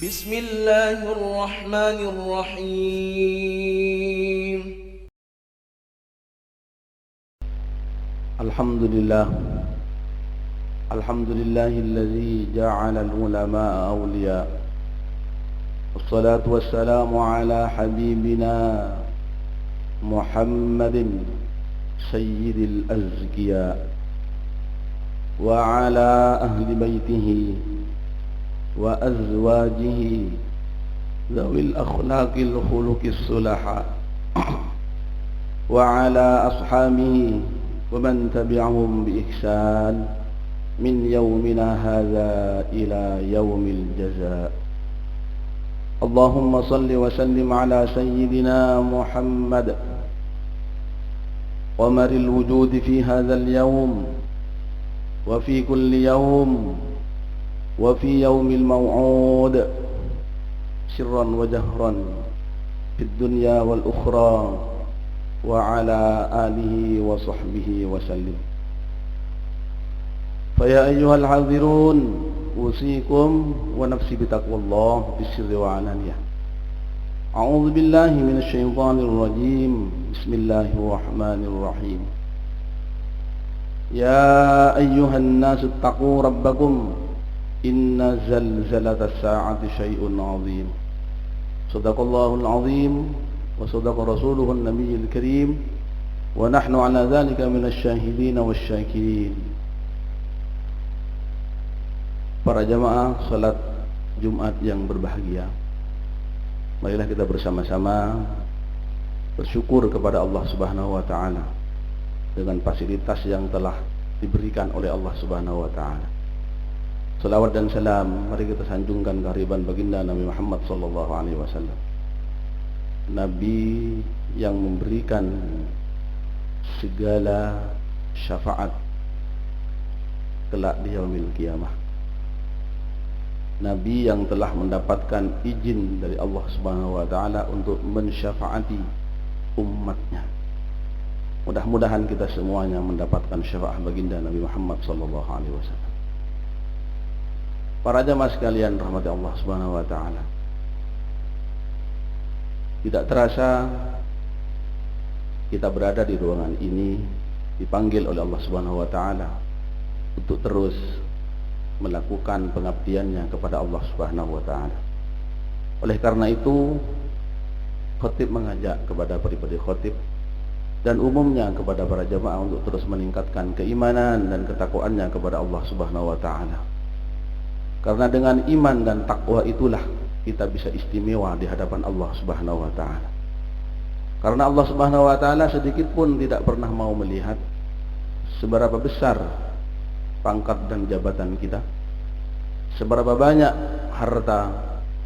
بسم الله الرحمن الرحيم. الحمد لله الذي جعل العلماء أولياء، والصلاة والسلام على حبيبنا محمد سيد الأزكياء وعلى أهل بيته وأزواجه ذوي الأخلاق الخلق الصلحاء وعلى أصحابه ومن تبعهم بإحسان من يومنا هذا إلى يوم الجزاء. اللهم صل وسلم على سيدنا محمد قمر الوجود في هذا اليوم وفي كل يوم وفي يوم الموعود سرا وجهرا في الدنيا والأخرى وعلى آله وصحبه وسلم. فيا أيها الحاضرون أوصيكم ونفسي بتقوى الله في السر وعلانية. أعوذ بالله من الشيطان الرجيم. بسم الله الرحمن الرحيم. يا أيها الناس اتقوا ربكم إن زلزلة الساعة شيء عظيم. صدق الله العظيم وصدق رسوله النبي الكريم ونحن على ذلك من الشاهدين والشاكرين. Para jamaah salat Jumat yang berbahagia, marilah kita bersama-sama bersyukur kepada Allah Subhanahu wa taala dengan fasilitas yang telah diberikan oleh Allah Subhanahu wa taala. Salawat dan salam mari kita sanjungkan kehadiran baginda Nabi Muhammad sallallahu alaihi wasallam. Nabi yang memberikan segala syafaat kelak di yaumil qiyamah. Nabi yang telah mendapatkan izin dari Allah Subhanahu wa taala untuk mensyafaati umatnya. Mudah-mudahan kita semuanya mendapatkan syafaat baginda Nabi Muhammad sallallahu alaihi wasallam. Para jamaah sekalian rahmati Allah Subhanahu wa taala. Tidak terasa kita berada di ruangan ini dipanggil oleh Allah Subhanahu wa taala untuk terus melakukan pengabdiannya kepada Allah Subhanahu wa taala. Oleh karena itu, khatib mengajak kepada pribadi khatib dan umumnya kepada para jamaah untuk terus meningkatkan keimanan dan ketakwaannya kepada Allah Subhanahu wa taala. Karena dengan iman dan takwa itulah kita bisa istimewa di hadapan Allah Subhanahu wa taala. Karena Allah Subhanahu wa taala sedikit pun tidak pernah mau melihat seberapa besar pangkat dan jabatan kita, seberapa banyak harta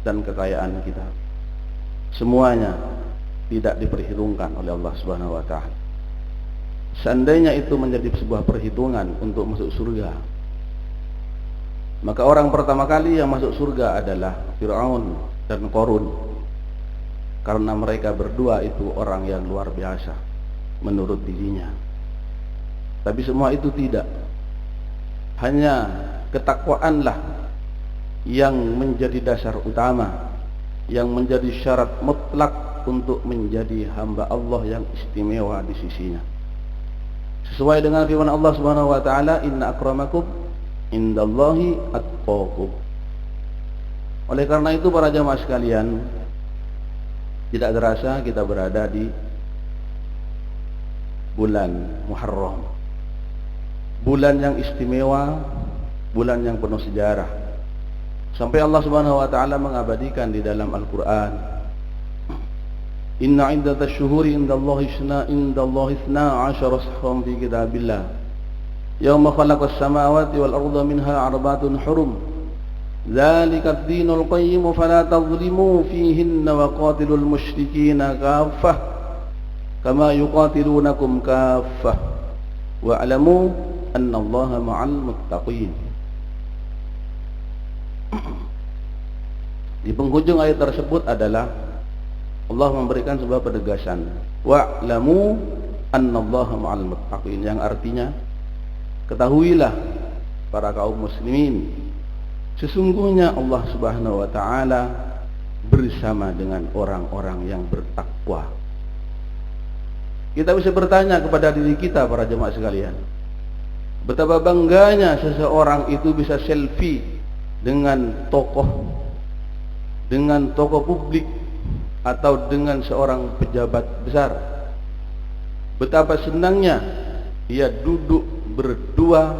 dan kekayaan kita. Semuanya tidak diperhitungkan oleh Allah Subhanahu wa taala. Seandainya itu menjadi sebuah perhitungan untuk masuk surga, maka orang pertama kali yang masuk surga adalah Fir'aun dan Qarun. Karena mereka berdua itu orang yang luar biasa menurut dirinya. Tapi semua itu tidak. Hanya ketakwaanlah yang menjadi dasar utama, yang menjadi syarat mutlak untuk menjadi hamba Allah yang istimewa di sisinya. Sesuai dengan firman Allah Subhanahu wa taala, inna akramakum indallahi atqakum. Oleh karena itu para jamaah sekalian, tidak terasa kita berada di bulan Muharram, bulan yang istimewa, bulan yang penuh sejarah. Sampai Allah Subhanahu wa taala mengabadikan di dalam Al-Qur'an, inna iddatash syuhuri indallahi 12 shahran fi kitabillah yauma khalaqas samawati wal arda minha arba'atun hurum dzalika ad-dinul qayyim fala tadhlimu fihinna wa qatilul musyrikina kaffah kama yuqatilunakum kaffah wa'lamu annallaha ma'al muttaqin. Di penghujung ayat tersebut adalah Allah memberikan sebuah penegasan, wa'lamu annallaha ma'al muttaqin, yang artinya ketahuilah para kaum muslimin Sesungguhnya Allah Subhanahu wa taala bersama dengan orang-orang yang bertakwa. Kita bisa bertanya kepada diri kita, para jemaah sekalian, betapa bangganya seseorang itu bisa selfie dengan tokoh publik atau dengan seorang pejabat besar. Betapa senangnya dia duduk berdua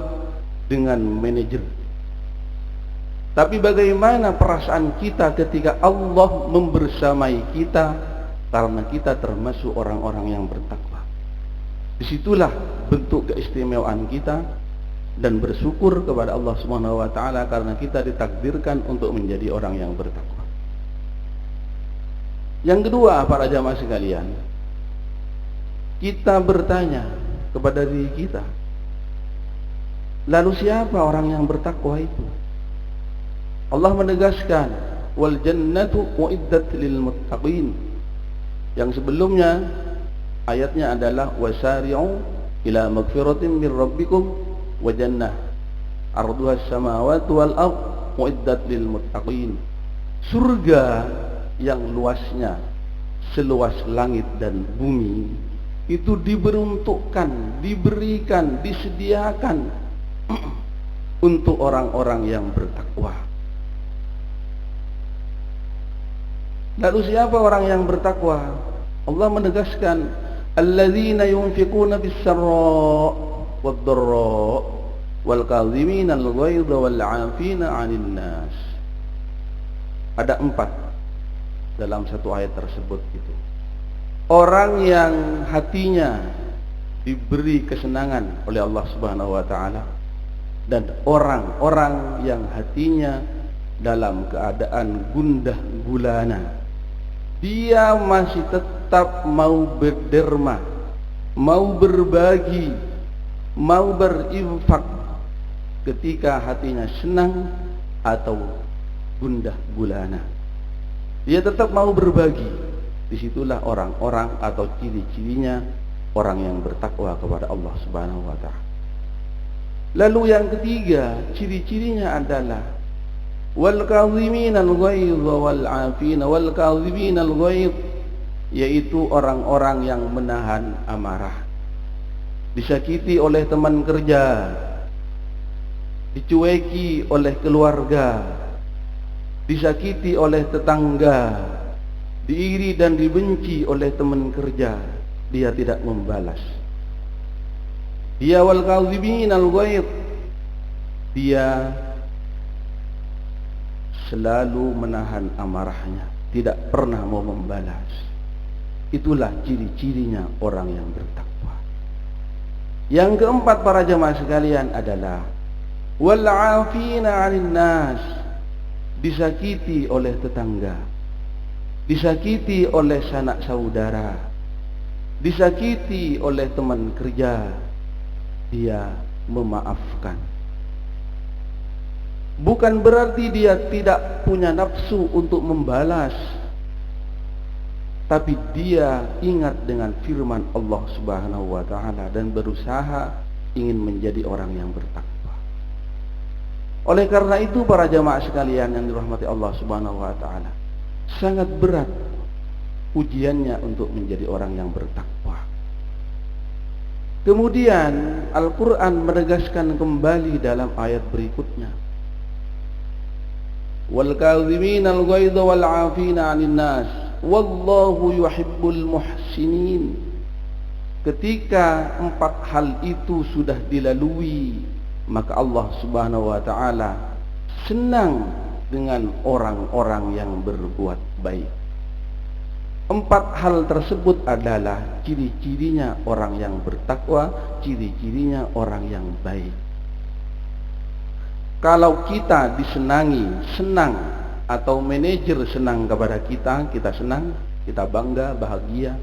dengan manajer. Tapi bagaimana perasaan kita ketika Allah membersamai kita karena kita termasuk orang-orang yang bertakwa? Disitulah bentuk keistimewaan kita dan bersyukur kepada Allah Subhanahu wa taala karena kita ditakdirkan untuk menjadi orang yang bertakwa. Yang kedua, para jamaah sekalian, kita bertanya kepada diri kita, lalu siapa orang yang bertakwa itu? Allah menegaskan, wal jannatu uiddat lil muttaqin. Yang sebelumnya ayatnya adalah wasari'u ila magfiratin min rabbikum wa jannah arduha as-samawati wal ardh uiddat lil muttaqin. Surga yang luasnya seluas langit dan bumi itu diperuntukkan, diberikan, disediakan untuk orang-orang yang bertakwa. Lalu siapa orang yang bertakwa? Allah menegaskan, alladzina yunfiquna bis-sarra wad-dharra wal kadhimina al-ghaidha wal 'afina 'anil nas. Ada 4 dalam satu ayat tersebut itu. Orang yang hatinya diberi kesenangan oleh Allah Subhanahu wa taala dan orang-orang yang hatinya dalam keadaan gundah gulana, dia masih tetap mau berderma, mau berbagi, mau berinfak ketika hatinya senang atau gundah gulana. Dia tetap mau berbagi. Disitulah orang-orang atau ciri-cirinya orang yang bertakwa kepada Allah Subhanahu wa taala. Lalu yang ketiga, ciri-cirinya adalah wal kadhimina al-ghaidha wal 'afina wal kadhimina al-ghaidh, yaitu orang-orang yang menahan amarah. Disakiti oleh teman kerja, dicueki oleh keluarga, disakiti oleh tetangga, diiri dan dibenci oleh teman kerja, dia tidak membalas. Dia wal kadhimina al-ghaidh, dia selalu menahan amarahnya, tidak pernah mau membalas. Itulah ciri-cirinya orang yang bertakwa. Yang keempat, para jemaah sekalian, adalah wal 'afina 'anil nas, disakiti oleh tetangga, disakiti oleh sanak saudara, disakiti oleh teman kerja, dia memaafkan. Bukan berarti dia tidak punya nafsu untuk membalas, tapi dia ingat dengan firman Allah Subhanahu wa taala dan berusaha ingin menjadi orang yang bertakwa. Oleh karena itu, para jamaah sekalian yang dirahmati Allah Subhanahu wa taala, sangat berat ujiannya untuk menjadi orang yang bertakwa. Kemudian Al-Quran menegaskan kembali dalam ayat berikutnya, wal kadhimina al-ghaidha wal 'afina 'anil nas wallahu yuhibbul muhsinin. Ketika 4 hal itu sudah dilalui, maka Allah Subhanahu wa taala senang dengan orang-orang yang berbuat baik. 4 hal tersebut adalah ciri-cirinya orang yang bertakwa, ciri-cirinya orang yang baik. Kalau kita disenangi, senang, atau manajer senang kepada kita, kita senang, kita bangga, bahagia.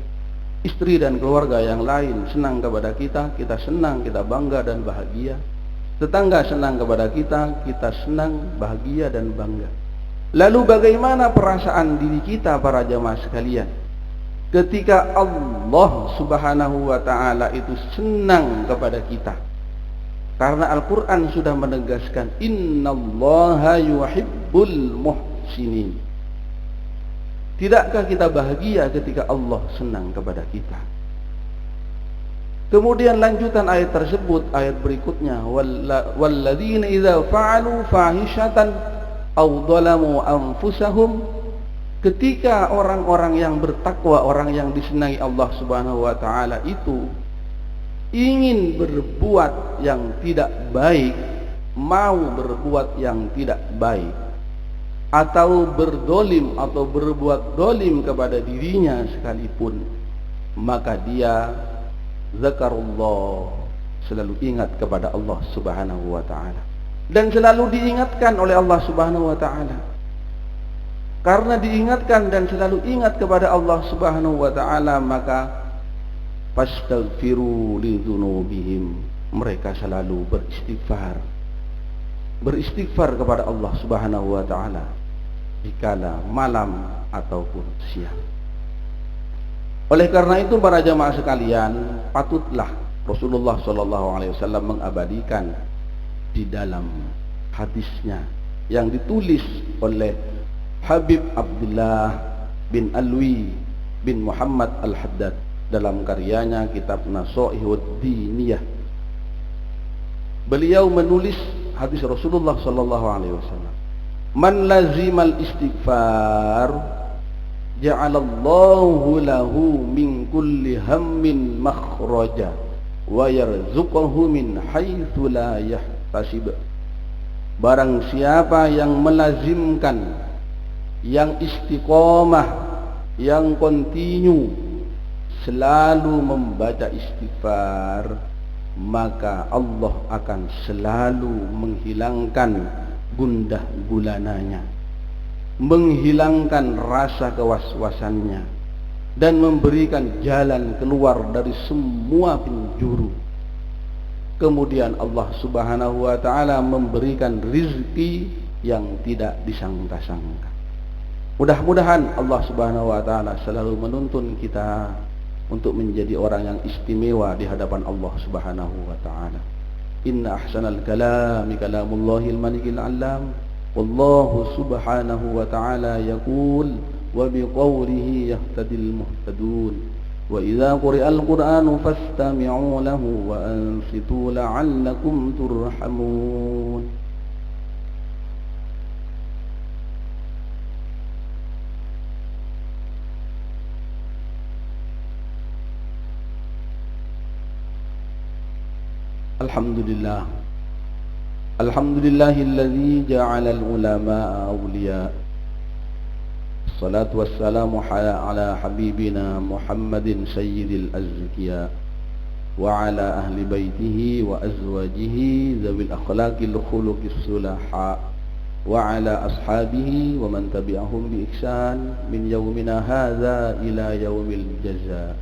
Istri dan keluarga yang lain senang kepada kita, kita senang, kita bangga dan bahagia. Tetangga senang kepada kita, kita senang, bahagia dan bangga. Lalu bagaimana perasaan diri kita, para jamaah sekalian, ketika Allah Subhanahu wa taala itu senang kepada kita? Karena Al-Quran sudah menegaskan innallaha yuhibbul muhsinin. Tidakkah kita bahagia ketika Allah senang kepada kita? Kemudian lanjutan ayat tersebut, ayat berikutnya, walladzina idza fa'alu fahishatan aw dhalamu anfusahum, ketika orang-orang yang bertakwa, orang yang disenangi Allah Subhanahu wa taala itu ingin berbuat yang tidak baik, mau berbuat yang tidak baik, atau berdolim atau berbuat dolim kepada dirinya sekalipun, maka dia zakarullah, selalu ingat kepada Allah Subhanahu wa taala, dan selalu diingatkan oleh Allah Subhanahu wa taala. Karena diingatkan dan selalu ingat kepada Allah Subhanahu wa taala, maka fastaghfiru lidzunubihim, mereka selalu beristighfar kepada Allah Subhanahu wa taala dikala malam ataupun siang. Oleh karena itu para jamaah sekalian, patutlah Rasulullah SAW mengabadikan di dalam hadisnya yang ditulis oleh Habib Abdullah bin Alwi bin Muhammad Al-Haddad dalam karyanya kitab Nasaihud Diniyah. Beliau menulis hadis Rasulullah SAW, man lazimal istighfar ja'alallahu lahu min kulli hammin makhraja wa yarzuqahu min haitsu la yahtasib. Barang siapa yang melazimkan, yang istiqomah, yang kontinu, selalu membaca istighfar, maka Allah akan selalu menghilangkan gundah gulananya, menghilangkan rasa kewaswasannya, dan memberikan jalan keluar dari semua penjuru. Kemudian Allah Subhanahu wa taala memberikan rizki yang tidak disangka-sangka. Mudah-mudahan Allah Subhanahu wa taala selalu menuntun kita untuk menjadi orang yang istimewa di hadapan Allah Subhanahu wa taala. Inna ahsanal kalami kalamullahil malikil alam. Wallahu subhanahu wa ta'ala yaqul wa biqawlihi yahtadil muhtadun. Wa idza quri'al qur'anu fastami'u lahu wa ansitu la'allakum turhamun. Alhamdulillah. Alhamdulillahilladzi ja'ala al-ulama'a awliya. Salatu wassalamu ala habibina Muhammadin sayyidil azkiya wa ala ahli baitihi wa azwajihi zawil akhlaqil khuluqis sulaha wa ala ashabihi wa man tabi'ahum bi ihsan min yawmina hadza ila yaumil jazaa.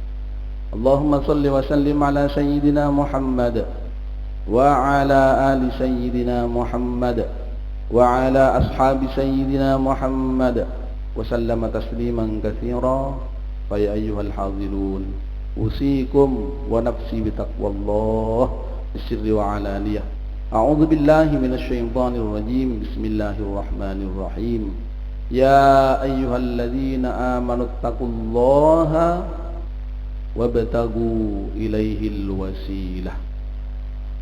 Allahumma salli wa sallim ala sayyidina Muhammad وعلى آل سيدنا محمد وعلى أصحاب سيدنا محمد وسلم تسليما كثيرا. فيا أيها الحاضرون أوصيكم ونفسي بتقوى الله بالسر وعلانية. أعوذ بالله من الشيطان الرجيم. بسم الله الرحمن الرحيم. يا أيها الذين آمنوا اتقوا الله وابتغوا إليه الوسيلة.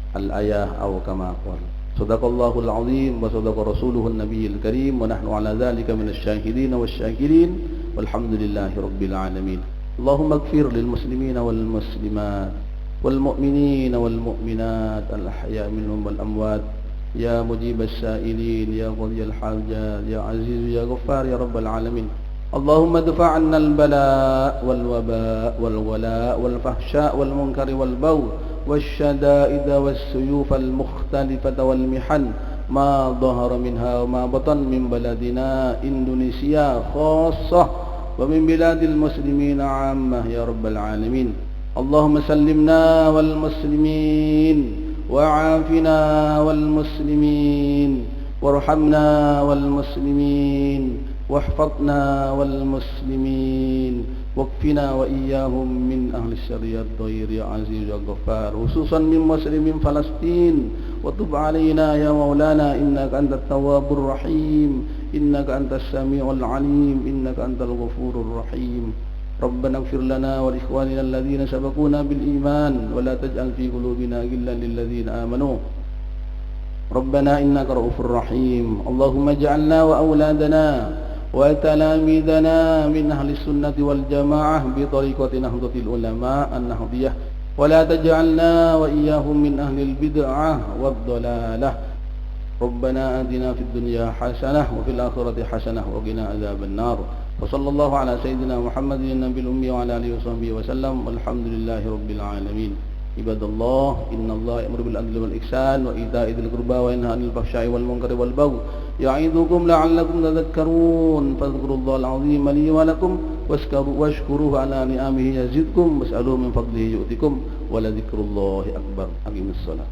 Al-ayah atau kama qala. Shadaqallahul azim wa shadaqa rasuluhun nabiyil karim wa nahnu ala dzalika minasy syahidin wasyakirin walhamdulillahi rabbil alamin. Allahumma ighfir lil muslimina wal muslimat wal mu'minina wal mu'minat al ahya' minhum wal amwat ya mujibas sa'ilin ya qadiyal hajat ya aziz ya ghaffar ya rabbal alamin. Allahumma dfa' 'anna al bala' wal waba' wal wala' wal fahsya' wal munkar wal baw' والشدائد والسيوف المختلفة والمحن ما ظهر منها وما بطن من بلدنا إندونيسيا خاصة ومن بلاد المسلمين عامة يا رب العالمين. اللهم سلمنا والمسلمين وعافنا والمسلمين وارحمنا والمسلمين واحفظنا والمسلمين واكفنا وإياهم من أهل الشر يا الضير يا عزيز يا غفار خصوصا من مسلم فلسطين وتب علينا يا مولانا إنك أنت التواب الرحيم إنك أنت السميع العليم إنك أنت الغفور الرحيم ربنا اغفر لنا ولإخواننا الذين سبقونا بالإيمان ولا تجعل في قلوبنا غلا للذين آمنوا ربنا إنك رؤوف رحيم اللهم اجعلنا وأولادنا وتلاميذنا من أهل السنة والجماعة بطريقة نهضة العلماء النهضية ولا تجعلنا وإياهم من أهل البدعة والضلالة ربنا آتنا في الدنيا حسنة وفي الآخرة حسنة وقنا عذاب النار وصلى الله على سيدنا محمد النبي الأمي وعلى آله وصحبه وسلم والحمد لله رب العالمين عباد الله إن الله يأمر بالعدل والإحسان وإيتاء ذي القربى وينهى عن الفحشاء والمنكر والبغي يعظكم لعلكم تذكرون فاذكروا الله العظيم لي ولكم واشكروه على نعمه يزدكم واسألوه من فضله يؤتكم ولذكر الله أكبر أقيموا الصلاة